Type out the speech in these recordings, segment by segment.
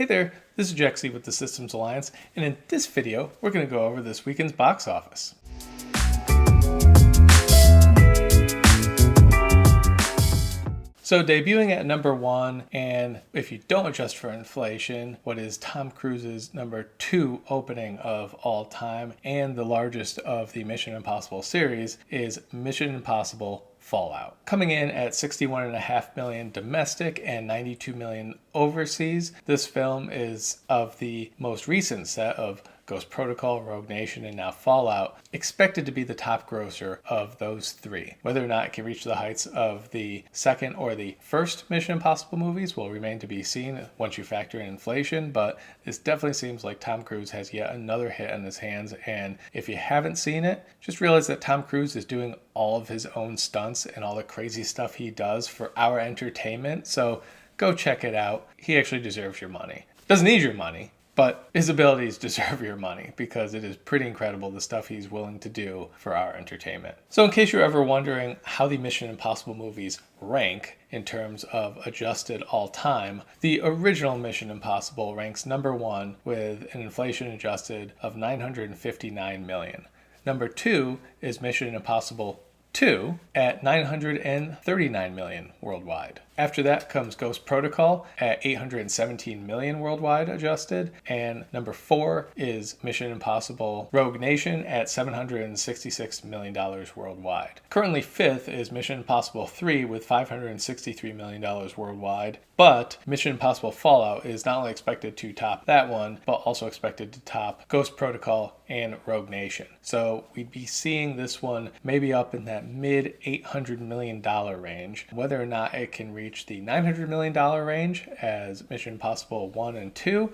Hey there, this is Jaxie with the Systems Alliance, and in this video, we're going to go over this weekend's box office. So debuting at number 1, and if you don't adjust for inflation, what is Tom Cruise's number 2 opening of all time and the largest of the Mission Impossible series is Mission Impossible Fallout. Coming in at $61.5 million domestic and $92 million overseas, this film is of the most recent set of Ghost Protocol, Rogue Nation, and now Fallout, expected to be the top grosser of those three. Whether or not it can reach the heights of the second or the first Mission Impossible movies will remain to be seen once you factor in inflation, but this definitely seems like Tom Cruise has yet another hit on his hands, and if you haven't seen it, just realize that Tom Cruise is doing all of his own stunts and all the crazy stuff he does for our entertainment, so go check it out. He actually deserves your money. Doesn't need your money, but his abilities deserve your money because it is pretty incredible the stuff he's willing to do for our entertainment. So in case you're ever wondering how the Mission Impossible movies rank in terms of adjusted all time, the original Mission Impossible ranks number 1 with an inflation adjusted of $959 million. Number 2 is Mission Impossible 2 at $939 million worldwide. After that comes Ghost Protocol at $817 million worldwide adjusted, and number 4 is Mission Impossible Rogue Nation at $766 million worldwide. Currently 5th is Mission Impossible 3 with $563 million worldwide, but Mission Impossible Fallout is not only expected to top that one, but also expected to top Ghost Protocol and Rogue Nation. So we'd be seeing this one maybe up in that mid $800 million range. Whether or not it can reach the $900 million range as Mission Impossible 1 and 2,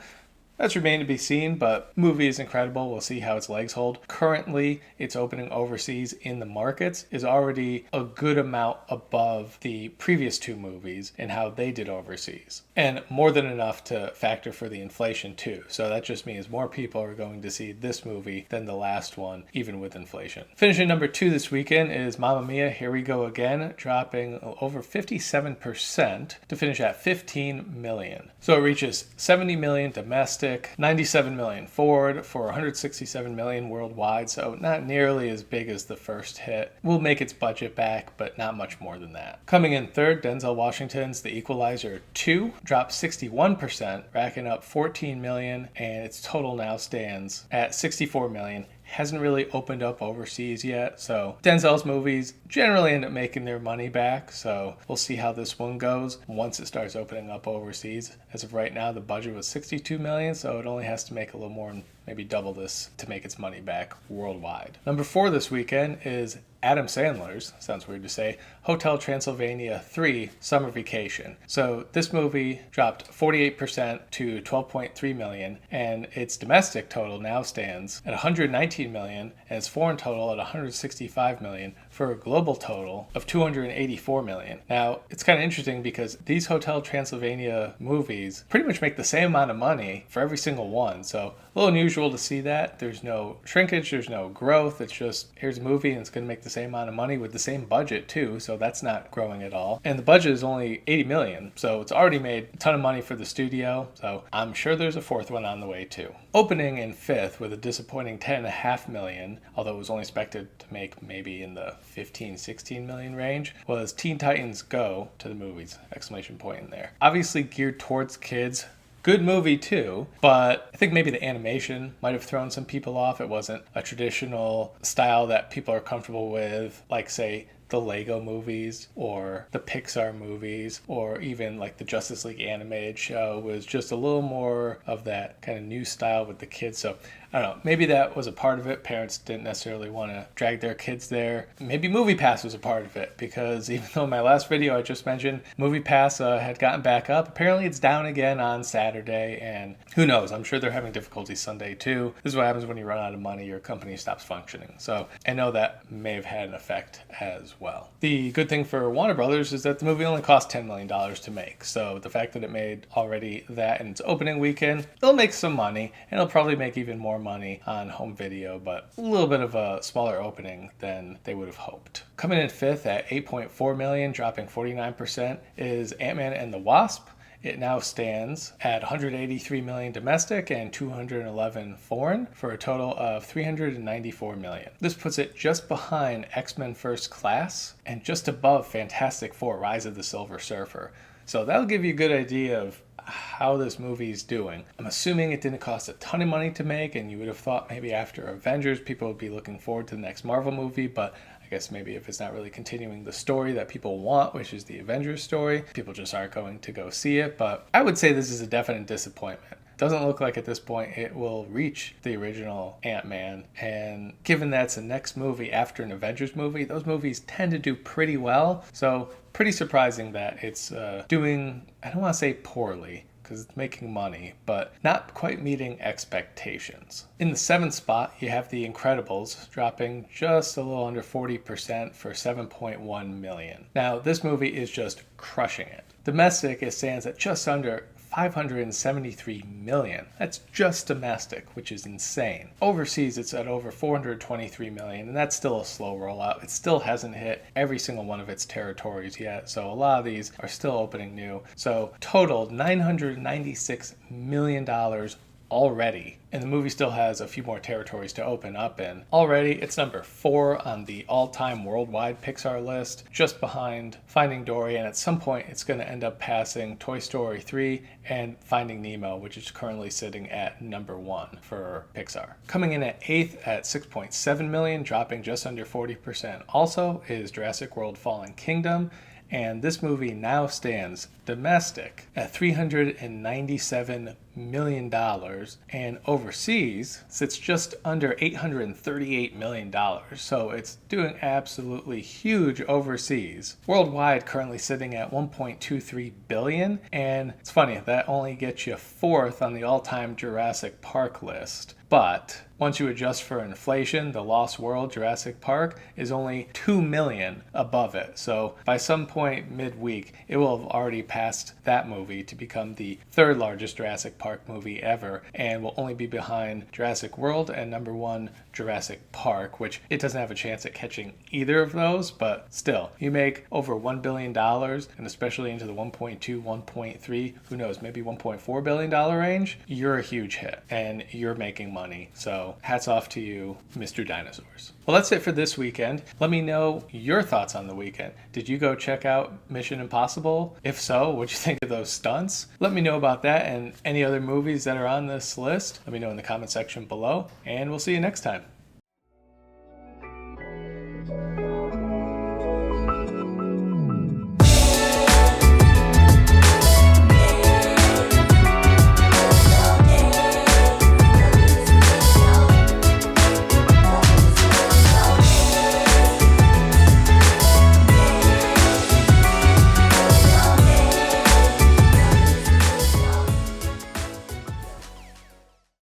that's remained to be seen, but the movie is incredible. We'll see how its legs hold. Currently, its opening overseas in the markets is already a good amount above the previous 2 movies and how they did overseas. And more than enough to factor for the inflation too. So that just means more people are going to see this movie than the last one, even with inflation. Finishing number 2 this weekend is Mamma Mia, Here We Go Again, dropping over 57% to finish at $15 million. So it reaches $70 million domestic, $97 million forward for $167 million worldwide, so not nearly as big as the first hit. Will make its budget back, but not much more than that. Coming in third, Denzel Washington's The Equalizer 2 dropped 61%, racking up $14 million, and its total now stands at $64 million. Hasn't really opened up overseas yet, so Denzel's movies generally end up making their money back, so we'll see how this one goes once it starts opening up overseas. As of right now, the budget was $62 million, so it only has to make a little more, maybe double this, to make its money back worldwide. Number 4 this weekend is Adam Sandler's, sounds weird to say, Hotel Transylvania 3 Summer Vacation. So this movie dropped 48% to $12.3 million, and its domestic total now stands at $119 million, and its foreign total at $165 million, for a global total of $284 million. Now, it's kind of interesting because these Hotel Transylvania movies pretty much make the same amount of money for every single one, so a little unusual to see that. There's no shrinkage, there's no growth, it's just here's a movie and it's going to make the same amount of money with the same budget too, so that's not growing at all. And the budget is only $80 million, so it's already made a ton of money for the studio, so I'm sure there's a 4th one on the way too. Opening in 5th with a disappointing $10.5 million, although it was only expected to make maybe in the $15-16 million range, was Teen Titans Go to the movies, exclamation point in there. Obviously geared towards kids. Good movie too, but I think maybe the animation might have thrown some people off. It wasn't a traditional style that people are comfortable with, like say the Lego movies or the Pixar movies or even like the Justice League animated show. Was just a little more of that kind of new style with the kids. So I don't know, maybe that was a part of it. Parents didn't necessarily want to drag their kids there. Maybe MoviePass was a part of it, because even though in my last video I just mentioned MoviePass had gotten back up, apparently it's down again on Saturday, and who knows, I'm sure they're having difficulty Sunday too. This is what happens when you run out of money, your company stops functioning. So I know that may have had an effect as well. The good thing for Warner Brothers is that the movie only cost $10 million to make, so the fact that it made already that in its opening weekend, it'll make some money, and it'll probably make even more money on home video, but a little bit of a smaller opening than they would have hoped. Coming in 5th at $8.4 million, dropping 49%, is Ant-Man and the Wasp. It now stands at 183 million domestic and 211 foreign for a total of 394 million. This puts it just behind X-Men First Class and just above Fantastic Four: Rise of the Silver Surfer. So that'll give you a good idea of how this movie is doing. I'm assuming it didn't cost a ton of money to make, and you would have thought maybe after Avengers people would be looking forward to the next Marvel movie, but I guess maybe if it's not really continuing the story that people want, which is the Avengers story, people just aren't going to go see it. But I would say this is a definite disappointment. Doesn't look like at this point it will reach the original Ant-Man, and given that's the next movie after an Avengers movie, those movies tend to do pretty well, so pretty surprising that it's doing, I don't want to say poorly, because it's making money, but not quite meeting expectations. In the 7th spot, you have The Incredibles, dropping just a little under 40% for 7.1 million. Now, this movie is just crushing it. Domestic, it stands at just under 573 million. That's just domestic, which is insane. Overseas, it's at over 423 million, and that's still a slow rollout. It still hasn't hit every single one of its territories yet, so a lot of these are still opening new. So total $996 million already, and the movie still has a few more territories to open up in. Already, it's number 4 on the all-time worldwide Pixar list, just behind Finding Dory, and at some point it's going to end up passing Toy Story 3 and Finding Nemo, which is currently sitting at number 1 for Pixar. Coming in at 8th at 6.7 million, dropping just under 40% also, is Jurassic World: Fallen Kingdom, and this movie now stands domestic at $397 million, and overseas sits just under $838 million. So it's doing absolutely huge overseas. Worldwide, currently sitting at $1.23 billion, and it's funny, that only gets you 4th on the all-time Jurassic Park list. But once you adjust for inflation, The Lost World Jurassic Park is only 2 million above it. So by some point midweek, it will have already passed that movie to become the 3rd largest Jurassic Park movie ever, and will only be behind Jurassic World and number 1 Jurassic Park, which it doesn't have a chance at catching either of those, but still, you make over $1 billion, and especially into the 1.2, 1.3, who knows, maybe $1.4 billion range, you're a huge hit, and you're making money. So hats off to you, Mr. Dinosaurs. Well, that's it for this weekend. Let me know your thoughts on the weekend. Did you go check out Mission Impossible? If so, what'd you think of those stunts? Let me know about that and any other movies that are on this list. Let me know in the comment section below, and we'll see you next time.